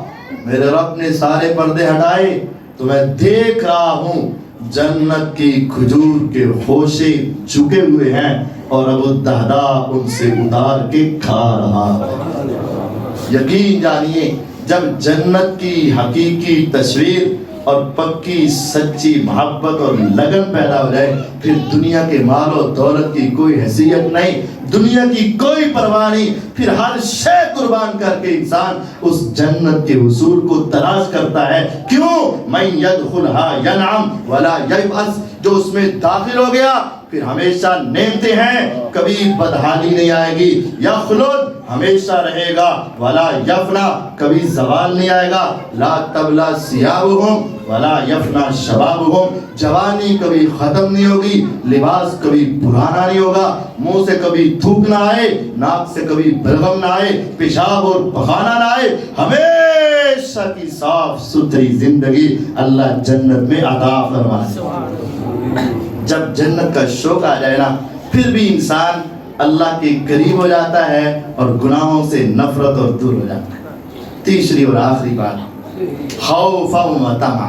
میرے رب نے سارے پردے ہٹائے تو میں دیکھ رہا ہوں جنت کی کھجور کے خوشے چکے ہوئے ہیں اور ابو الدہداء ان سے اتار کے کھا رہا ہے۔ یقین جانیے جب جنت کی حقیقی تصویر اور پکی سچی محبت اور لگن پیدا ہو جائے، پھر دنیا کے مال و دولت کی کوئی حیثیت نہیں، دنیا کی کوئی پرواہ نہیں، پھر ہر شے قربان کر کے انسان اس جنت کے حصول کو تلاش کرتا ہے۔ کیوں؟ من یدخلھا ینعم ولا یبأس، جو اس میں داخل ہو گیا پھر ہمیشہ نعمتیں ہیں، کبھی بدحالی نہیں آئے گی، یخلد ہمیشہ رہے گا، ولا یفنا کبھی زوال نہیں آئے گا، لا تبلا ثیابہم ولا یفنا شبابہم، جوانی کبھی ختم نہیں ہوگی، لباس کبھی پرانا نہیں ہوگا، منہ سے کبھی تھوک نہ آئے، ناک سے کبھی بلغم نہ آئے، پیشاب اور پخانہ نہ آئے، ہمیشہ کی صاف ستھری زندگی اللہ جنت میں عطا فرمائے۔ جب جنت کا شوق آ جائے نا، پھر بھی انسان اللہ کے قریب ہو جاتا ہے اور گناہوں سے نفرت اور دور ہو جاتا ہے۔ تیسری اور آخری بات، خوف و طمع،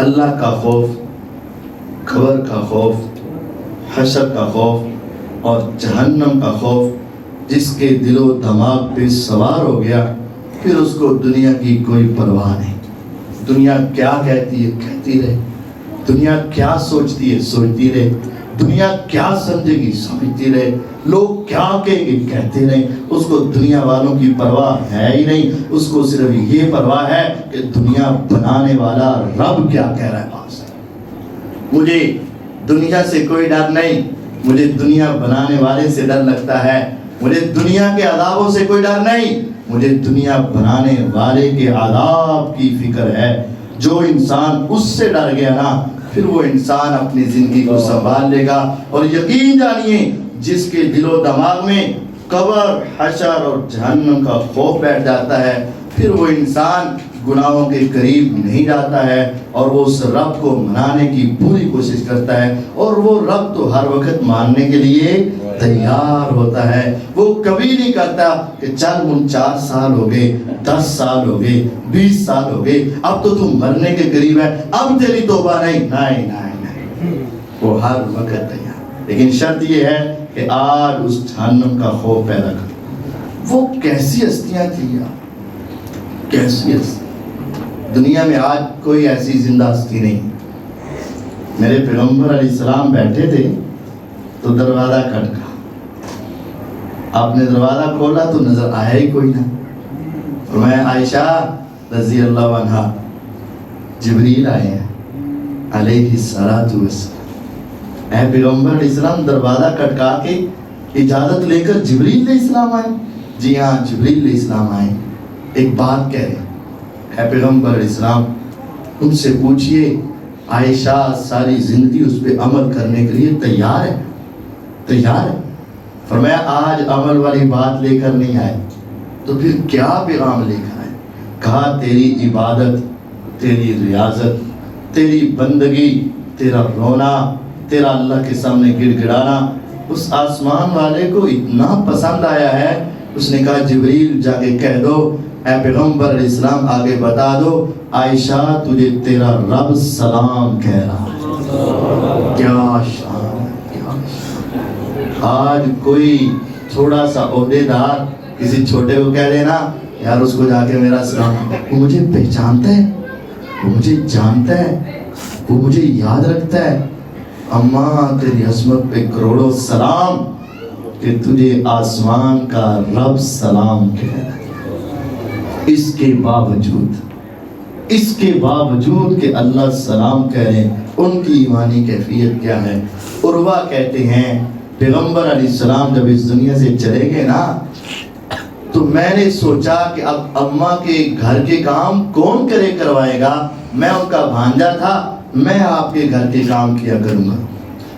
اللہ کا خوف، قبر کا خوف، حشر کا خوف اور جہنم کا خوف جس کے دل و دماغ پہ سوار ہو گیا، پھر اس کو دنیا کی کوئی پرواہ نہیں، دنیا کیا کہتی ہے کہتی رہے، دنیا کیا سوچتی ہے سوچتی رہے، دنیا کیا سمجھے گی سمجھتی رہے، لوگ کیا کہیں گے کہتے رہے، اس کو دنیا والوں کی پرواہ ہے ہی نہیں، اس کو صرف یہ پرواہ ہے کہ دنیا بنانے والا رب کیا کہہ رہا ہے پاس۔ مجھے دنیا سے کوئی ڈر نہیں، مجھے دنیا بنانے والے سے ڈر لگتا ہے، مجھے دنیا کے عذابوں سے کوئی ڈر نہیں، مجھے دنیا بنانے والے کے عذاب کی فکر ہے۔ جو انسان اس سے ڈر گیا نا، پھر وہ انسان اپنی زندگی کو سنبھال لے گا، اور یقین جانیے جس کے دل و دماغ میں قبر، حشر اور جہنم کا خوف بیٹھ جاتا ہے، پھر وہ انسان گناہوں کے قریب نہیں جاتا ہے، اور وہ اس رب کو منانے کی پوری کوشش کرتا ہے، اور وہ رب تو ہر وقت ماننے کے لیے تیار ہوتا ہے۔ وہ کبھی نہیں کرتا کہ چل 49 سال ہو گئے، 10 سال ہو گئے، 20 سال ہو گئے، اب تو تم مرنے کے قریب ہے، اب تیری توبہ نہیں، نہیں نہیں نہیں، وہ ہر وقت تیار۔ لیکن شرط یہ ہے کہ آج اس جہنم کا خوف پیدا کر۔ وہ کیسی ہستیاں تھیں یار، کیسی ہستی، دنیا میں آج کوئی ایسی زندہ ہستی نہیں۔ میرے پیغمبر علیہ السلام بیٹھے تھے تو دروازہ کھٹکا، آپ نے دروازہ کھولا تو نظر آیا ہی کوئی نہ، فرمایا عائشہ رضی اللہ عنہا جبریل آئے ہیں۔ علیہ الصلاۃ والسلام، اے پیغمبر علیہ السلام دروازہ کھٹکا کے اجازت لے کر جبریل علیہ السلام آئے؟ جی ہاں، جبریل علیہ السلام آئے، ایک بات کہہ رہے، اے پیغمبر علیہ السلام ان سے پوچھئے عائشہ ساری زندگی اس پہ عمل کرنے کے لیے تیار ہے؟ تیار ہے؟ فرمایا آج عمل والی بات لے کر نہیں آئے تو پھر کیا پیغام لے کر آئے؟ کہا تیری عبادت، تیری ریاضت، تیری بندگی، تیرا رونا، تیرا اللہ کے سامنے گڑ گڑانا اس آسمان والے کو اتنا پسند آیا ہے، اس نے کہا جبریل جا کے کہہ دو اے پیغمبر علیہ السلام آگے بتا دو عائشہ تجھے تیرا رب سلام کہہ رہا۔ کیا شان، کیا شان۔ آج کوئی تھوڑا سا عہدے دار کسی چھوٹے کو کہہ دینا یار اس کو جا کے میرا سلام، وہ مجھے پہچانتا ہے، وہ مجھے جانتا ہے، وہ مجھے یاد رکھتا ہے۔ اماں تیری عظمت پہ کروڑوں سلام کہ تجھے آسمان کا رب سلام کہہ رہا ہے۔ اس کے باوجود کہ اللہ سلام کہہ رہے ہیں، ان کی ایمانی کیفیت کیا ہے؟ عروہ کہتے ہیں پیغمبر علیہ السلام جب اس دنیا سے چلے گئے نا تو میں نے سوچا کہ اب اماں کے گھر کے کام کون کروائے گا؟ میں ان کا بھانجا تھا، میں آپ کے گھر کے کام کیا کروں گا۔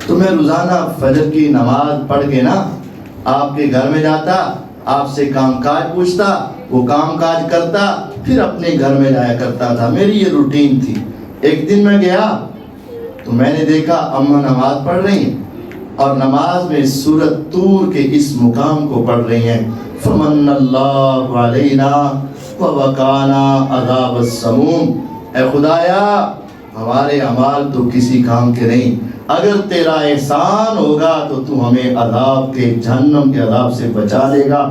تو میں روزانہ فجر کی نماز پڑھ کے نا آپ کے گھر میں جاتا، آپ سے کام کاج پوچھتا، وہ کام کاج کرتا، پھر اپنے گھر میں جایا کرتا تھا، میری یہ روٹین تھی۔ ایک دن میں گیا تو میں نے دیکھا اماں نماز پڑھ رہی ہیں اور نماز میں سورۃ طور کے اس مقام کو پڑھ رہی ہیں، فمن اللہ علینا ووقانا عذاب السموم۔ اے خدایا ہمارے اعمال تو کسی کام کے نہیں، اگر تیرا احسان ہوگا تو تو ہمیں عذاب کے، جہنم کے عذاب سے بچا لے گا۔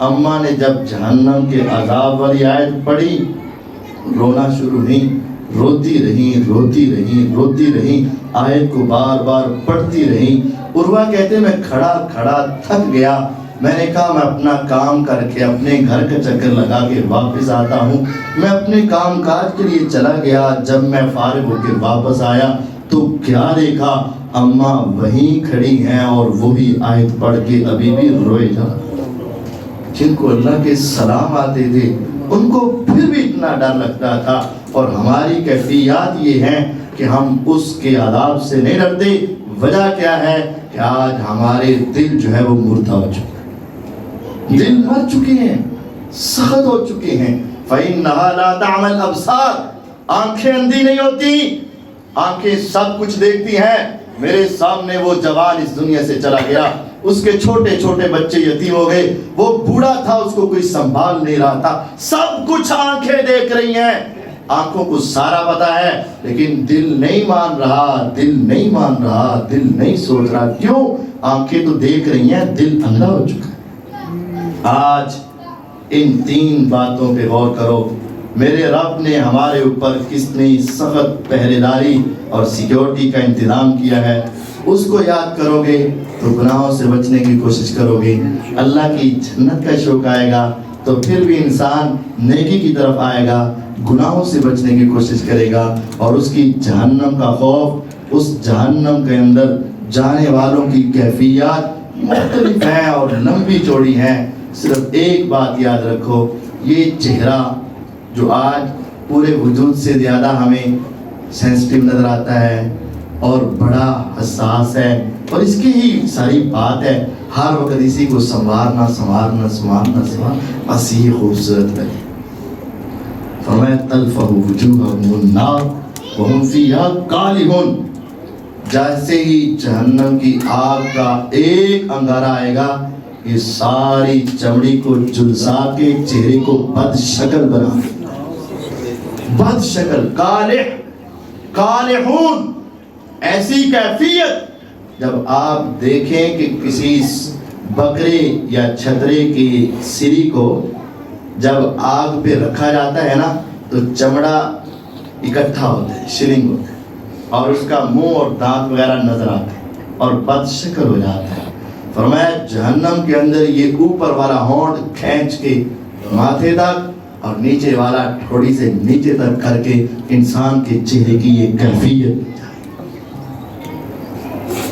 اماں نے جب جہنم کے عذاب والی آیت پڑھی رونا شروع ہوئی، روتی رہی، آیت کو بار بار پڑھتی رہی۔ عروہ کہتے میں کھڑا تھک گیا، میں نے کہا میں اپنا کام کر کے اپنے گھر کا چکر لگا کے واپس آتا ہوں۔ میں اپنے کام کاج کے لیے چلا گیا، جب میں فارغ ہو کے واپس آیا تو کیا دیکھا؟ اماں وہیں کھڑی ہیں اور وہی آیت پڑھ کے ابھی بھی روئے جا رہے۔ جن کو اللہ کے سلام آتے تھے ان کو پھر بھی اتنا ڈر لگتا تھا، اور ہماری کیفیات یہ ہیں کہ ہم اس کے عذاب سے نہیں ڈرتے۔ وجہ کیا ہے کہ آج ہمارے دل جو ہے وہ مردہ ہو چکے ہیں، دل مر چکے ہیں، سخت ہو چکے ہیں۔ فَإِنَّهَا لَا تَعْمَى الْأَبْصَارُ، آنکھیں اندھی نہیں ہوتی، آنکھیں سب کچھ دیکھتی ہیں۔ میرے سامنے وہ جوان اس دنیا سے چلا گیا، اس کے چھوٹے چھوٹے بچے یتیم ہو گئے، وہ بوڑھا تھا، اس کو کوئی سنبھال نہیں رہا تھا، سب کچھ آنکھیں دیکھ رہی ہیں، آنکھوں کو سارا پتا ہے، لیکن دل نہیں مان رہا، دل نہیں سوچ رہا۔ کیوں؟ آنکھیں تو دیکھ رہی ہیں، دل اندھا ہو چکا ہے۔ آج ان تین باتوں پہ غور کرو، میرے رب نے ہمارے اوپر کتنی سخت پہرے داری اور سیکیورٹی کا انتظام کیا ہے۔ اس کو یاد کرو گے تو گناہوں سے بچنے کی کوشش کرو گے، اللہ کی جنت کا شوق آئے گا تو پھر بھی انسان نیکی کی طرف آئے گا، گناہوں سے بچنے کی کوشش کرے گا، اور اس کی جہنم کا خوف، اس جہنم کے اندر جانے والوں کی کیفیات مختلف ہیں اور لمبی چوڑی ہیں۔ صرف ایک بات یاد رکھو، یہ چہرہ جو آج پورے وجود سے زیادہ ہمیں سینسٹیو نظر آتا ہے اور بڑا حساس ہے، اور اس کی ہی ساری بات ہے، ہر وقت اسی کو سنوارنا بس یہ خوبصورت لگے۔ فرمایا تلفح وجوہہم النار وہم فیہا کالحون، جیسے ہی جہنم کی آگ کا ایک انگارہ آئے گا یہ ساری چمڑی کو جلسا کے چہرے کو بد شکل بنا دے، بد شکل، کالحون، ایسی کیفیت جب آپ دیکھیں کہ کسی بکرے یا چھترے کی سری کو جب آگ پہ رکھا جاتا ہے نا تو چمڑا اکٹھا ہوتا ہے، شرنگ ہوتا ہے، اور اس کا منہ اور دانت وغیرہ نظر آتے ہیں اور بد شکل ہو جاتا ہے۔ فرمایا جہنم کے اندر یہ اوپر والا ہونٹ کھینچ کے ماتھے تک اور نیچے والا تھوڑی سے نیچے تک کر کے انسان کے چہرے کی یہ کیفیت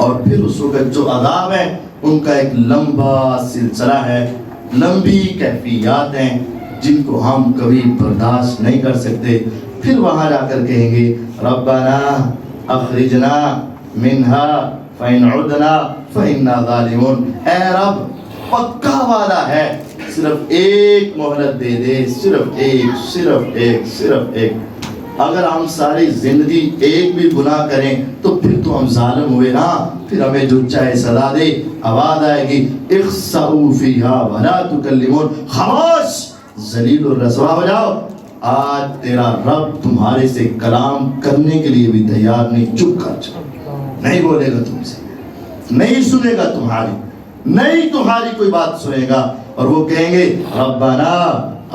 اور پھر اس وقت جو عذاب ہے ان کا ایک لمبا سلسلہ ہے، لمبی کیفیات ہیں جن کو ہم کبھی برداشت نہیں کر سکتے. پھر وہاں جا کر کہیں گے ربنا اخرجنا منہا فإن عدنا فإنا ظالمون. اے رب پکا وعدہ ہے، صرف ایک مہلت دے دے، صرف ایک. اگر ہم ساری زندگی ایک بھی گناہ کریں تو پھر تو ہم ظالم ہوئے نا، پھر ہمیں جو چاہے سزا دے. آواز آئے گی اخسؤوا فیہا ولا تکلمون، خاموش، ذلیل و رسوا ہو جاؤ. آج تیرا رب تمہارے سے کلام کرنے کے لیے بھی تیار نہیں، چپ کر جاؤ، نہیں بولے گا تم سے، نہیں سنے گا تمہاری کوئی بات سنے گا. اور وہ کہیں گے ربنا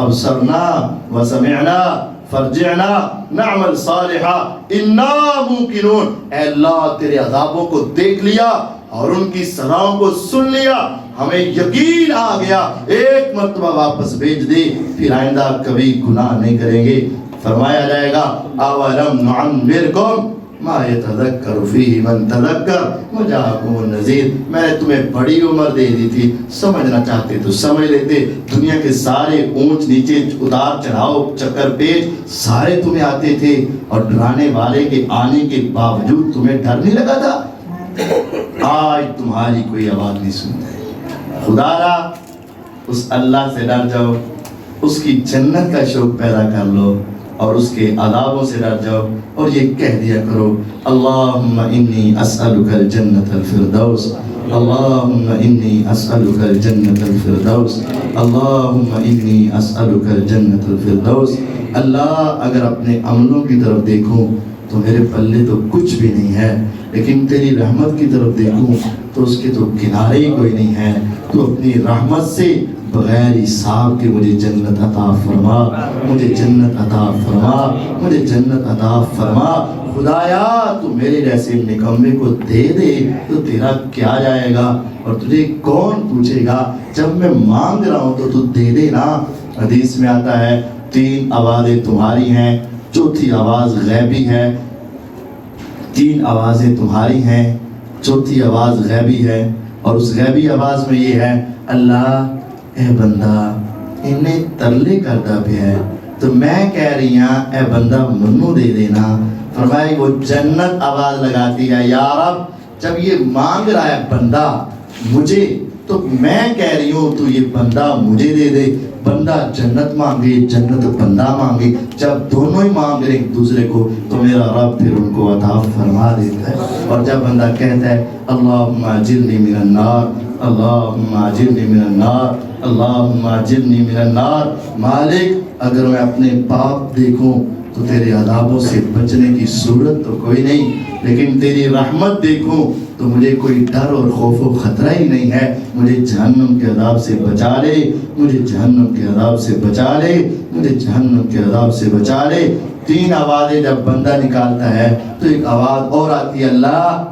ابصرنا وسمعنا فرجعنا نعمل صالحا انا موقنون. اے اللہ تیرے عذابوں کو دیکھ لیا اور ان کی سزاؤں کو سن لیا، ہمیں یقین آ گیا، ایک مرتبہ واپس بھیج دے، پھر آئندہ کبھی گناہ نہیں کریں گے. فرمایا جائے گا اولم نعمرکم ما یتذکر فیہ من تذکر وجاءکم النذیر. میں نے تمہیں بڑی عمر دے دی تھی، سمجھنا چاہتے تو سمجھ لیتے. دنیا کے سارے اونچ نیچے، اتار چڑھاؤ، چکر پیچ سارے تمہیں آتے تھے، اور ڈرانے والے کے آنے کے باوجود تمہیں ڈر نہیں لگا تھا. آج تمہاری کوئی آواز نہیں سنتا. خدا را اس اللہ سے ڈر جاؤ، اس کی جنت کا شوق پیدا کر لو، اور اس کے عذابوں سے ڈر جاؤ، اور یہ کہہ دیا کرو اللہم انی اسألک الجنت الفردوس، اللہم انی اسألک الجنت الفردوس، اللہم انی اسألک الجنت الفردوس. اللہ اگر اپنے عملوں کی طرف دیکھوں تو میرے پلے تو کچھ بھی نہیں ہے، لیکن تیری رحمت کی طرف دیکھوں تو اس کے تو کنارے ہی کوئی نہیں ہے. تو اپنی رحمت سے بغیر حساب کے مجھے جنت عطا فرما، مجھے جنت عطا فرما، مجھے جنت عطا فرما. خدایا تو میرے جیسے نکمے کو دے دے تو تیرا کیا جائے گا، اور تجھے کون پوچھے گا. جب میں مانگ رہا ہوں تو دے دے نا. حدیث میں آتا ہے 3 آوازیں تمہاری ہیں، چوتھی آواز غیبی ہے. 3 آوازیں تمہاری ہیں، چوتھی آواز غیبی ہے. اور اس غیبی آواز میں یہ ہے اللہ اے بندہ انہیں ترلے کرتا پہ ہے تو میں کہہ رہی ہوں اے بندہ منو دے دینا. فرمائے وہ جنت آواز لگاتی ہے یا رب جب یہ مانگ رہا ہے بندہ مجھے تو میں کہہ رہی ہوں تو یہ بندہ مجھے دے دے. بندہ جنت مانگے، جنت بندہ مانگے، جب دونوں ہی مانگ رہے ایک دوسرے کو تو میرا رب پھر ان کو عطا فرما دیتا ہے. اور جب بندہ کہتا ہے اللہم اجرنی من النار، اللہم اجرنی من النار، اللہم اجرنی من النار، مالک اگر میں اپنے پاپ دیکھوں تو تیرے عذابوں سے بچنے کی صورت تو کوئی نہیں، لیکن تیری رحمت دیکھوں تو مجھے کوئی ڈر اور خوف و خطرہ ہی نہیں ہے. مجھے جہنم کے عذاب سے بچا لے، مجھے جہنم کے عذاب سے بچا لے، مجھے جہنم کے عذاب سے بچا لے. 3 آوازیں جب بندہ نکالتا ہے تو ایک آواز اور آتی ہے اللہ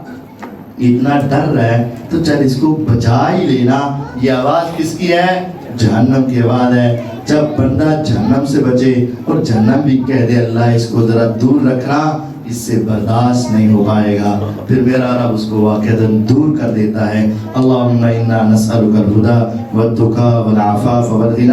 اتنا ڈر رہا ہے تو چل اس کو بچا ہی لینا. یہ آواز کس کی ہے؟ جہنم کی آواز ہے. جب بندہ جہنم سے بچے اور جہنم بھی کہہ دے اللہ اس کو ذرا دور رکھنا، اس سے برداشت نہیں ہو پائے گا، پھر میرا رب اس کو واقعتاً دور کر دیتا ہے. اللہم انا نسألک الہدی والتقی والعفاف والغنی،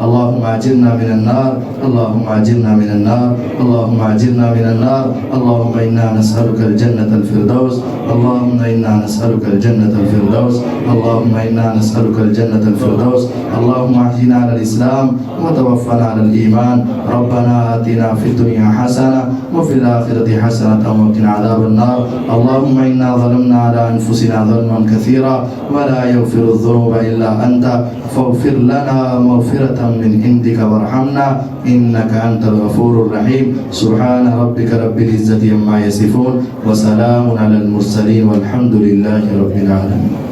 اللہم اجرنا من النار، اللہم اجرنا من النار، اللہم اجرنا من النار، اللہم انا نسألک الجنت الفردوس، اللہم انا نسألک الجنت الفردوس، اللہم انا نسألک الجنت الفردوس، اللہم احینا علی الاسلام وتوفنا علی الایمان، ربنا آتنا فی الدنیا حسنہ وفی الآخرۃ حسنة وقنا عذاب النار. اللهم إنا ظلمنا على أنفسنا ظلما كثيرا ولا يغفر الذنوب إلا أنت فاغفر لنا مغفرة من عندك وارحمنا إنك أنت الغفور الرحيم. سبحان ربك رب العزة عما يصفون وسلام على المرسلين والحمد لله رب العالمين.